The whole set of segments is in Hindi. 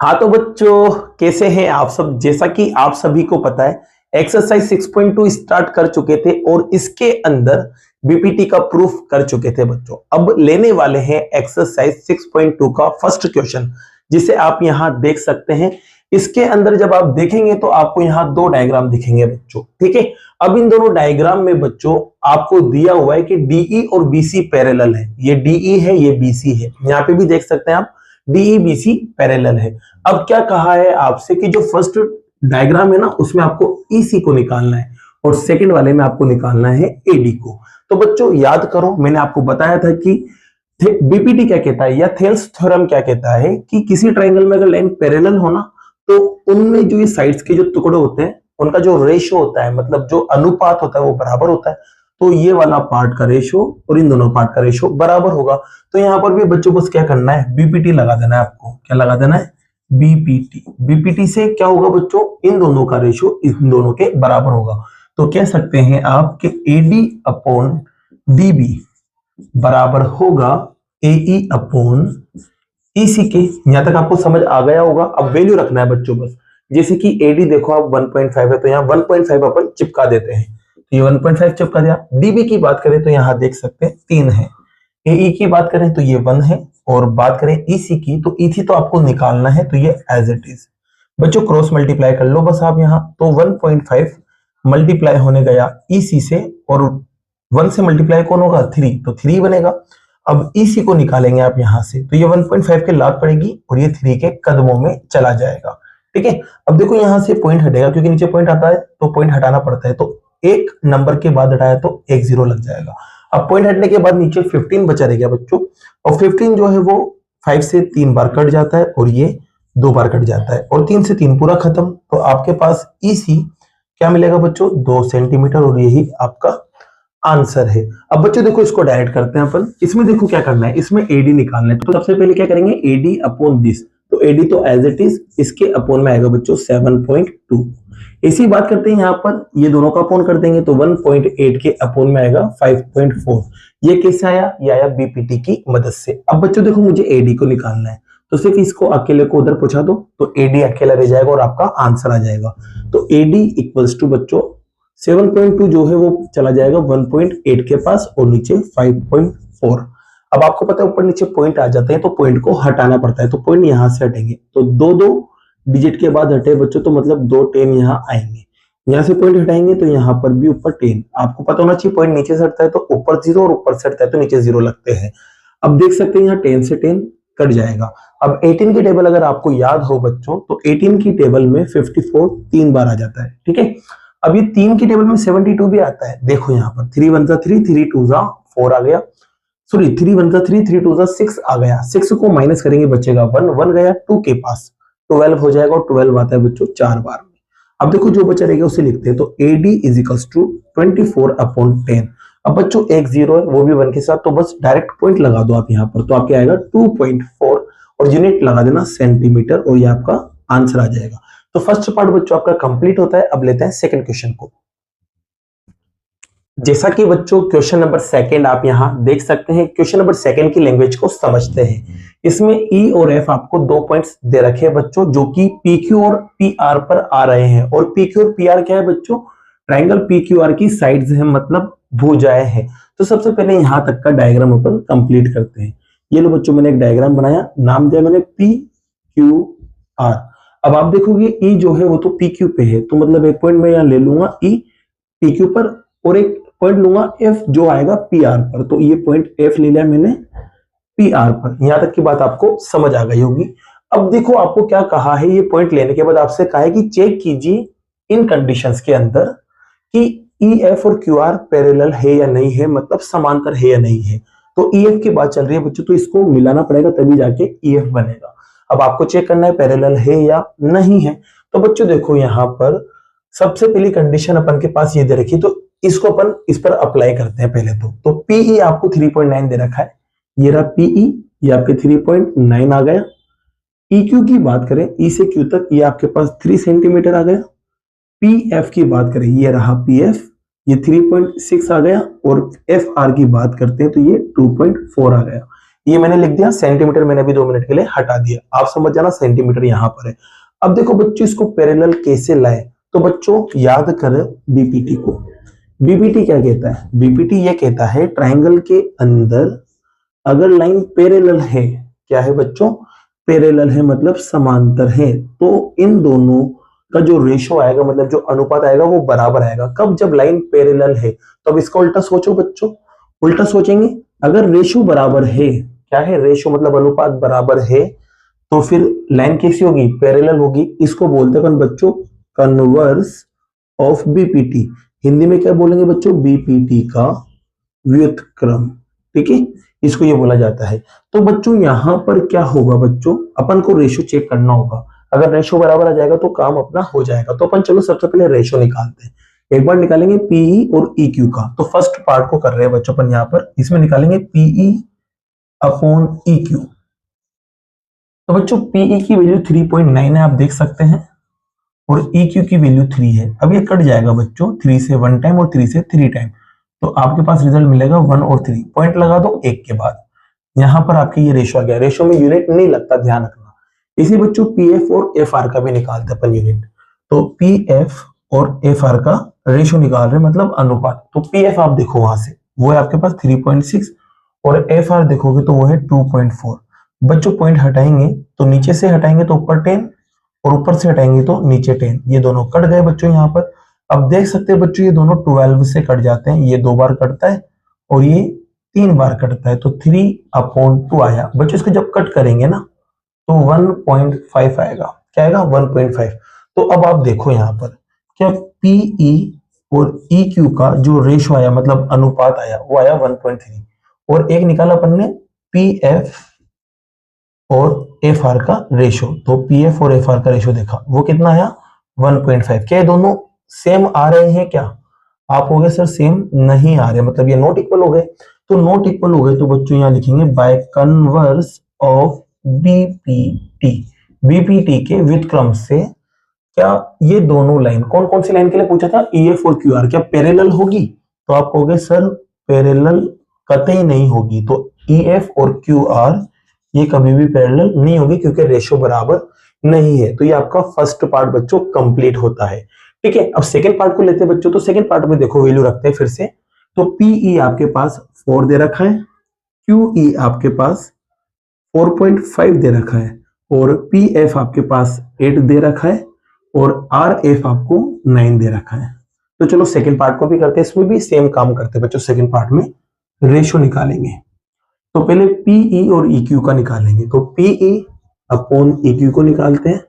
हाँ तो बच्चों, कैसे हैं आप सब। जैसा कि आप सभी को पता है, एक्सरसाइज 6.2 स्टार्ट कर चुके थे और इसके अंदर बीपीटी का प्रूफ कर चुके थे बच्चों। अब लेने वाले हैं एक्सरसाइज 6.2 का फर्स्ट क्वेश्चन, जिसे आप यहां देख सकते हैं। इसके अंदर जब आप देखेंगे तो आपको यहां दो डायग्राम दिखेंगे बच्चों, ठीक है। अब इन दोनों डायग्राम में बच्चों आपको दिया हुआ है कि डीई और बीसी पैरेलल है। ये डीई है, ये बीसी है। यहाँ पे भी देख सकते हैं आप, डीई बीसी पैरेलल है। अब क्या कहा है आपसे कि जो फर्स्ट डायग्राम है ना, उसमें आपको ईसी को निकालना है और सेकंड वाले में आपको निकालना है एडी को। तो बच्चों याद करो, मैंने आपको बताया था कि बीपीटी क्या कहता है या थेल्स थ्योरम क्या कहता है कि किसी ट्रायंगल में अगर लाइन पैरेलल हो ना, तो उनमें जो ये साइड्स के जो टुकड़े होते हैं उनका जो रेशो होता है, मतलब जो अनुपात होता है वो बराबर होता है। तो ये वाला पार्ट का रेशो और इन दोनों पार्ट का रेशो बराबर होगा। तो यहाँ पर भी बच्चों बस क्या करना है, बीपीटी लगा देना है। आपको क्या लगा देना है, बीपीटी। बीपीटी से क्या होगा बच्चों, इन दोनों का रेशो इन दोनों के बराबर होगा। तो कह सकते हैं आप कि एडी अपॉन डीबी बराबर होगा एई अपॉन ईसी के। यहां तक आपको समझ आ गया होगा। अब वैल्यू रखना है बच्चों बस। जैसे कि एडी देखो आप 1.5 है, तो यहाँ 1.5 अपन चिपका देते हैं। तो ये 1.5 चिपका दिया। डीबी की बात करें तो यहाँ देख सकते हैं 3 है। एई की बात करें तो ये 1 है, और बात करें ईसी की तो ईसी तो आपको निकालना है, तो ये एज इट इज। बच्चों क्रॉस मल्टीप्लाई कर लो बस आप यहाँ। तो 1.5 मल्टीप्लाई होने गया ईसी से, और 1 से मल्टीप्लाई कौन होगा, 3, तो 3 बनेगा। अब ईसी को निकालेंगे आप यहां से, तो ये 1.5 के लात पड़ेगी और ये 3 के कदमों में चला जाएगा, ठीक है। अब देखो यहां से पॉइंट हटेगा, क्योंकि नीचे पॉइंट आता है तो पॉइंट हटाना पड़ता है। तो एक नंबर के बाद हटाया तो एक 0 लग जाएगा। अब पॉइंट हटने के बाद नीचे 15 बचा रह गया बच्चों, और 15 जो है वो 5 से 3 बार कट जाता है, और ये 2 बार कट जाता है, और 3 से 3 पूरा खत्म। तो आपके पास ईसी क्या मिलेगा बच्चों, 2 सेंटीमीटर, और यही आपका आंसर है। अब बच्चों देखो इसको डायरेक्ट करते हैं अपन। इसमें देखो क्या करना है, इसमें एडी निकालना है। तो सबसे पहले क्या करेंगे, एडी अपॉन दिस। तो एडी तो एज इट इज, इसके अपॉन में आएगा बच्चों 7.2। इसी बात करते हैं यहाँ पर, ये दोनों का अपॉन कर देंगे तो 1.8 के अपॉन में आएगा 5.4। ये कैसे आया, ये आया बीपीटी की मदद से। अब बच्चों देखो मुझे एडी को निकालना है, तो सिर्फ इसको अकेले को उधर पहुंचा दो, तो एडी अकेला रह जाएगा और आपका आंसर आ जाएगा। तो एडी इक्वल्स टू बच्चों 7.2 जो है वो चला जाएगा 1.8 के पास, और नीचे 5.4। अब आपको पता है ऊपर नीचे पॉइंट आ जाते हैं तो पॉइंट को हटाना पड़ता है, तो पॉइंट यहां से हटेंगे तो दो दो डिजिट के बाद हटे बच्चों, तो मतलब 2 10 यहाँ आएंगे। यहाँ से पॉइंट हटाएंगे तो यहाँ पर भी ऊपर 10। आपको पता होना चाहिए पॉइंट नीचे से हटता है तो ऊपर 0, और ऊपर से हटता है तो नीचे 0 लगते हैं। अब देख सकते हैं यहाँ 10 से 10 कट जाएगा। अब 18 की टेबल अगर आपको याद हो बच्चों, तो 18 की टेबल में 54 3 बार आ जाता है, ठीक है। अब ये 3 की टेबल में 72 भी आता है। देखो यहाँ पर 3 1 3, 3 2 4 आ गया, सॉरी 3 1 3, 3 2 6 आ गया। 6 को माइनस करेंगे बचेगा 1, 1 गया 2 के पास, 12 हो जाएगा, और 12 आता है बच्चों 4 बार में। अब देखो जो बचा रहेगा उसे लिखते हैं, तो AD इज इक्वल्स टू 24/10। अब बच्चों एक 0 है, वो भी 1 के साथ, तो बस डायरेक्ट पॉइंट लगा दो आप यहाँ पर, तो आपके आएगा 2.4, और यूनिट लगा देना सेंटीमीटर, और ये आपका आंसर आ जाएगा। तो फर्स्ट पार्ट बच्चों आपका कंप्लीट होता है। अब लेते हैं सेकंड क्वेश्चन को। जैसा कि बच्चों क्वेश्चन नंबर सेकंड आप यहां देख सकते हैं, क्वेश्चन नंबर सेकंड की लैंग्वेज को समझते हैं। इसमें ई और एफ आपको 2 पॉइंट्स दे रखे हैं बच्चों, जो कि पीक्यू और पीआर पर आ रहे हैं। और पीक्यू और पीआर क्या है बच्चों, ट्रायंगल पीक्यूआर की साइड्स हैं, मतलब भुजाएं हैं। तो सबसे पहले यहां तक का डायग्राम अपन कंप्लीट करते हैं। ये लो बच्चों, मैंने एक डायग्राम बनाया, नाम दिया मैंने पी क्यू आर। अब आप देखोगे ई जो है वो तो पी क्यू पे है, तो मतलब एक पॉइंट मैं यहाँ ले लूंगा ई पी क्यू पर, और एक पॉइंट लूंगा एफ जो आएगा पी आर पर। तो ये पॉइंट एफ ले लिया मैंने पी आर पर। यहां तक की बात आपको समझ आ गई होगी। अब देखो आपको क्या कहा है, ये पॉइंट लेने के बाद आपसे कहा है कि चेक कीजिए इन कंडीशंस के अंदर कि ई एफ और क्यू आर पैरेलल है या नहीं है, मतलब समांतर है या नहीं है। तो ई एफ की बात चल रही है बच्चों, तो इसको मिलाना पड़ेगा तभी जाके ई एफ बनेगा। अब आपको चेक करना है पैरेलल है या नहीं है। तो बच्चों देखो यहाँ पर सबसे पहली कंडीशन अपन के पास ये दे रखी, तो इसको अपन इस पर अप्लाई करते हैं पहले तो पीई आपको 3.9 दे रखा है, ये रहा पीई, ये आपके 3.9 आ गया। EQ की बात करें, ई से क्यू तक, ये आपके पास 3 सेंटीमीटर आ गया। PF की बात करें, ये रहा PF, ये 3.6 आ गया। और FR की बात करते हैं तो ये 2.4 आ गया। ये मैंने लिख दिया, सेंटीमीटर मैंने अभी 2 मिनट के लिए हटा दिया, आप समझ जाना सेंटीमीटर यहां पर है। अब देखो बच्चों इसको पैरेलल कैसे लाए, तो बच्चों याद करें बीपीटी को। बीपीटी क्या कहता है, बीपीटी ये कहता है ट्राइंगल के अंदर अगर लाइन पैरेलल है, क्या है बच्चों, पैरेलल है मतलब समांतर है, तो इन दोनों का जो रेशो आएगा मतलब जो अनुपात आएगा वो बराबर आएगा। कब, जब लाइन पैरेलल है। तो अब इसका उल्टा सोचो बच्चों, उल्टा सोचेंगे, अगर रेशो बराबर है, क्या है रेशो मतलब अनुपात बराबर है, तो फिर लाइन कैसी होगी, पैरेलल होगी। इसको बोलते हैं बच्चों कन्वर्स ऑफ बीपीटी। हिंदी में क्या बोलेंगे बच्चों, बीपीटी का व्युत्क्रम, ठीक है, इसको ये बोला जाता है। तो बच्चों यहां पर क्या होगा बच्चों, अपन को रेशो चेक करना होगा, अगर रेशो बराबर आ जाएगा तो काम अपना हो जाएगा। तो अपन चलो सबसे पहले रेशो निकालते हैं। एक बार निकालेंगे पीई और EQ का, तो फर्स्ट पार्ट को कर रहे हैं बच्चों अपन यहाँ पर, इसमें निकालेंगे पीई अपॉन EQ। तो बच्चों पीई की वैल्यू 3.9 है, आप देख सकते हैं, और EQ की वैल्यू 3 है। अब ये कट जाएगा बच्चों, 3 से 1 टाइम और 3 से 3 टाइम, तो आपके पास रिजल्ट मिलेगा 1 और 3, पॉइंट लगा दो एक के बाद। यहां पर आपके ये रेशो आ गया, रेशो में यूनिट नहीं लगता, ध्यान रखना। इसी बच्चों PF और FR का भी निकालते अपन यूनिट, तो PF और FR का रेशो निकाल रहे मतलब अनुपात। तो PF आप देखो वहां से, वो है आपके पास 3.6 और FR देखोगे तो वो है 2.4। बच्चों पॉइंट हटाएंगे तो नीचे से हटाएंगे तो ऊपर 10 और ऊपर से हटाएंगे तो नीचे 10, ये दोनों कट गए बच्चों यहाँ पर। अब देख सकते हैं बच्चों ये दोनों 12 से कट जाते हैं, ये 2 बार कटता है और ये 3 बार कटता है, तो 3/2 आया बच्चों। इसको जब कट करेंगे ना तो 1.5 आएगा, क्या आएगा 1.5। तो अब आप देखो यहाँ पर क्या PE और EQ का जो रेशो आया मतलब अनुपात आया वो आया 1.3, और एक निकाला अपन ने PF और FR का रेशो, तो PF और FR का रेशो देखा वो कितना आया 1.5। क्या दोनों सेम आ रहे हैं, क्या आप हो गए सर सेम नहीं आ रहे, मतलब ये नॉट इक्वल हो गए। तो नॉट इक्वल हो गए तो बच्चों यहाँ लिखेंगे by converse of BPT, BPT के व्युत्क्रम से क्या ये दोनों लाइन, कौन कौन सी लाइन के लिए पूछा था, EF और QR, क्या पैरेलल होगी, तो आप कहोगे सर पैरेलल कतई नहीं होगी, तो EF और QR ये कभी भी पैरेलल नहीं होगी क्योंकि रेशो बराबर नहीं है। तो ये आपका फर्स्ट पार्ट बच्चों कंप्लीट होता है, ठीक है। अब सेकंड पार्ट को लेते हैं बच्चों, तो सेकंड पार्ट में देखो वैल्यू रखते हैं फिर से। तो PE आपके पास 4 दे रखा है, QE आपके पास 4.5 दे रखा है, और PF आपके पास 8 दे रखा है, और RF आपको 9 दे रखा है। तो चलो सेकंड पार्ट को भी करते हैं, इसमें भी सेम काम करते हैं बच्चों। सेकंड पार्ट में रेशो निकालेंगे, तो पहले PE और EQ का निकालेंगे, तो PE अपॉन EQ को निकालते हैं।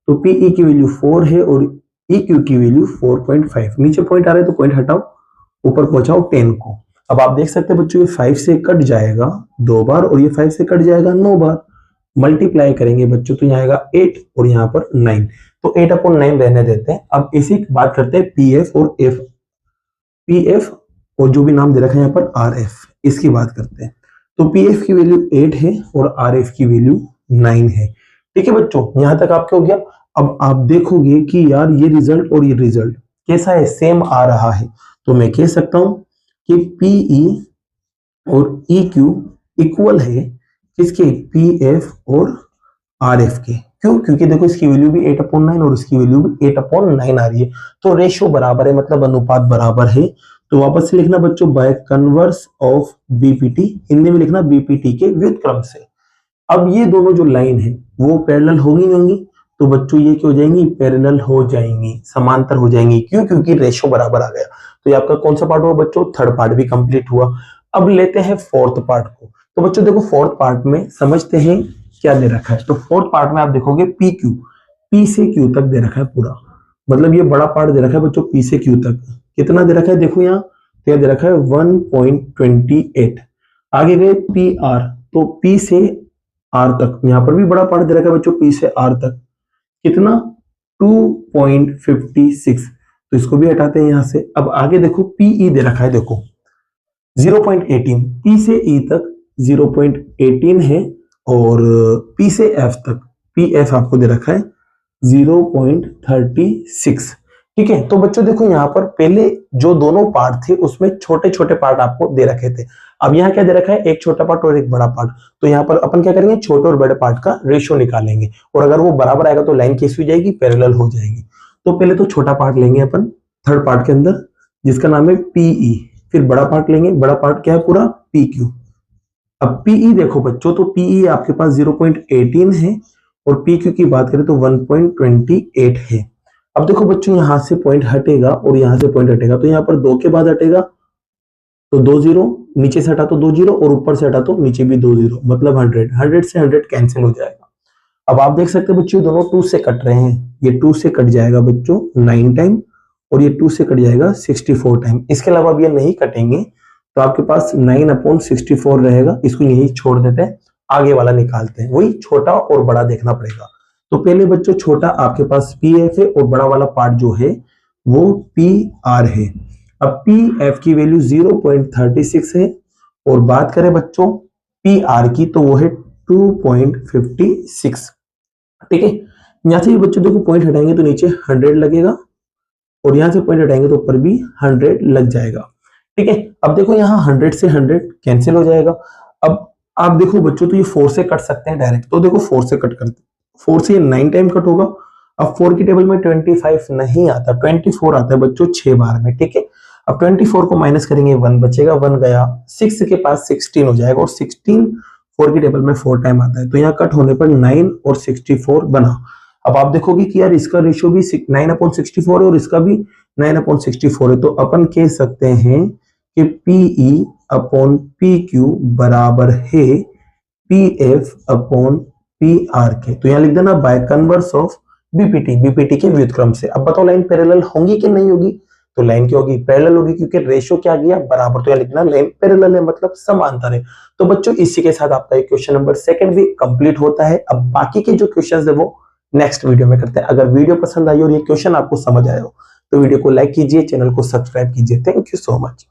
तो PE की वैल्यू 4 है और EQ की वैल्यू 4.5, नीचे पॉइंट आ रहा है तो पॉइंट हटाओ, ऊपर पहुंचाओ 10 को। अब आप देख सकते हैं बच्चों ये 5 से कट जाएगा 2 बार और ये 5 से कट जाएगा 9 बार, मल्टीप्लाई करेंगे बच्चों तो यहाँ आएगा 8 और यहाँ पर 9, तो 8/9 रहने देते हैं। अब इसी बात करते हैं PF और PF और जो भी नाम दे रखा है यहाँ पर RF, इसकी बात करते हैं। तो PF की वैल्यू 8 है और RF की वैल्यू 9 है, ठीक है बच्चों, यहां तक आपके हो गया। अब आप देखोगे कि यार ये रिजल्ट और ये रिजल्ट कैसा है, सेम आ रहा है, तो मैं कह सकता हूं कि PE और EQ इक्वल है किसके, PF और RF के। क्यों, क्योंकि देखो इसकी वैल्यू भी 8/9 और इसकी वैल्यू भी 8/9 आ रही है, तो रेशो बराबर है मतलब अनुपात बराबर है। तो वापस से लिखना बच्चों by converse of BPT, Hindi में लिखना बीपीटी के व्युत्क्रम से। अब ये दोनों जो लाइन है वो पैरेलल होंगी नहीं होंगी, तो बच्चों ये क्या हो जाएंगी, पैरेलल हो जाएंगी, समांतर हो जाएंगी। क्यों, क्योंकि रेशो बराबर आ गया। तो ये आपका कौन सा पार्ट हुआ बच्चों, थर्ड पार्ट भी कंप्लीट हुआ। अब लेते हैं फोर्थ पार्ट को। तो बच्चों देखो फोर्थ पार्ट में समझते हैं क्या दे रखा है। तो फोर्थ पार्ट में आप देखोगे PQ, P से Q तक दे रखा है पूरा, मतलब ये बड़ा पार्ट दे रखा है बच्चों P से Q तक। कितना दे रखा है देखो यहाँ, तो दे रखा है 1.28। आगे गए PR, तो P से R तक, यहाँ पर भी बड़ा पार्ट दे रखा है बच्चों P से R तक, कितना 2.56, तो इसको भी हटाते हैं यहां से। अब आगे देखो PE दे रखा है, देखो 0.18, P से E तक 0.18 है, और P से F तक, PF आपको दे रखा है 0.36, ठीक है। तो बच्चों देखो यहाँ पर पहले जो दोनों पार्ट थे उसमें छोटे छोटे पार्ट आपको दे रखे थे। अब यहाँ क्या दे रखा है, एक छोटा पार्ट और एक बड़ा पार्ट। तो यहाँ पर अपन क्या करेंगे, छोटे और बड़े पार्ट का रेशियो निकालेंगे, और अगर वो बराबर आएगा तो लाइन कैसी हो जाएगी, पैरेलल हो जाएगी। तो पहले तो छोटा पार्ट लेंगे अपन थर्ड पार्ट के अंदर, जिसका नाम है पीई। फिर बड़ा पार्ट लेंगे, बड़ा पार्ट क्या है पूरा, पीक्यू। अब पीई देखो बच्चों, तो पीई आपके पास 0.18 है, और पीक्यू की बात करें तो 1.28 है। अब देखो बच्चों, यहां से पॉइंट हटेगा और यहां से पॉइंट हटेगा, तो यहां पर 2 के बाद हटेगा तो 2 जीरो, नीचे से हटा तो 2 जीरो, और ऊपर से हटा तो नीचे भी 2 जीरो, मतलब 100 से 100 कैंसिल हो जाएगा। अब आप देख सकते हैं बच्चों, दोनों 2 से कट रहे हैं। ये 2 से कट जाएगा बच्चों 9 टाइम, और ये 2 से कट जाएगा 64 टाइम। इसके अलावा अब ये नहीं कटेंगे, तो आपके पास 9/64 रहेगा। इसको यही छोड़ देते हैं, आगे वाला निकालते हैं। वही छोटा और बड़ा देखना पड़ेगा। तो पहले बच्चों छोटा आपके पास पी एफ है, और बड़ा वाला पार्ट जो है वो पी आर है। अब पी एफ की वैल्यू 0.36 है, और बात करें बच्चों पी आर की तो वो है 2.56। ठीक है। यहां से बच्चों देखो पॉइंट हटाएंगे तो नीचे 100 लगेगा, और यहां से पॉइंट हटाएंगे तो ऊपर भी 100 लग जाएगा। ठीक है। अब देखो यहाँ 100 से 100 कैंसिल हो जाएगा। अब आप देखो बच्चों, तो ये 4 से कट सकते हैं डायरेक्ट, तो देखो 4 से कट करते, 4 से 9 टाइम कट होगा। अब 4 की टेबल में 25 नहीं आता, 24 आता है बच्चों 6 बार में। ठीक है। अब 24 को माइनस करेंगे, 1 बचेगा, 1 गया, 6 के पास 16 हो जाएगा, और 16 4 की टेबल में 4 टाइम आता है, तो यहाँ कट होने पर 9 और 64 बना। अब आप देखोगे कि यार इसका रेशियो भी 9/64 है, और इसका भी 9/64 है, तो अपन कह सकते हैं कि पीई अपॉन पी क्यू बराबर है P F upon P R के। तो यहाँ लिख देना by converse of BPT, BPT के व्युत्क्रम से। अब बताओ लाइन पैरेलल होंगी कि नहीं होगी, तो लाइन क्या होगी, पैरेलल होगी, क्योंकि रेशियो क्या आ गया, बराबर। तो यहाँ लिखना लाइन पैरेलल है, मतलब समांतर है। तो बच्चों इसी के साथ आपका क्वेश्चन नंबर 2 भी कंप्लीट होता है। अब बाकी के जो क्वेश्चंस है वो नेक्स्ट वीडियो में करते हैं। अगर वीडियो पसंद आई और ये क्वेश्चन आपको समझ आया हो तो वीडियो को लाइक कीजिए, चैनल को सब्सक्राइब कीजिए। Thank you so much.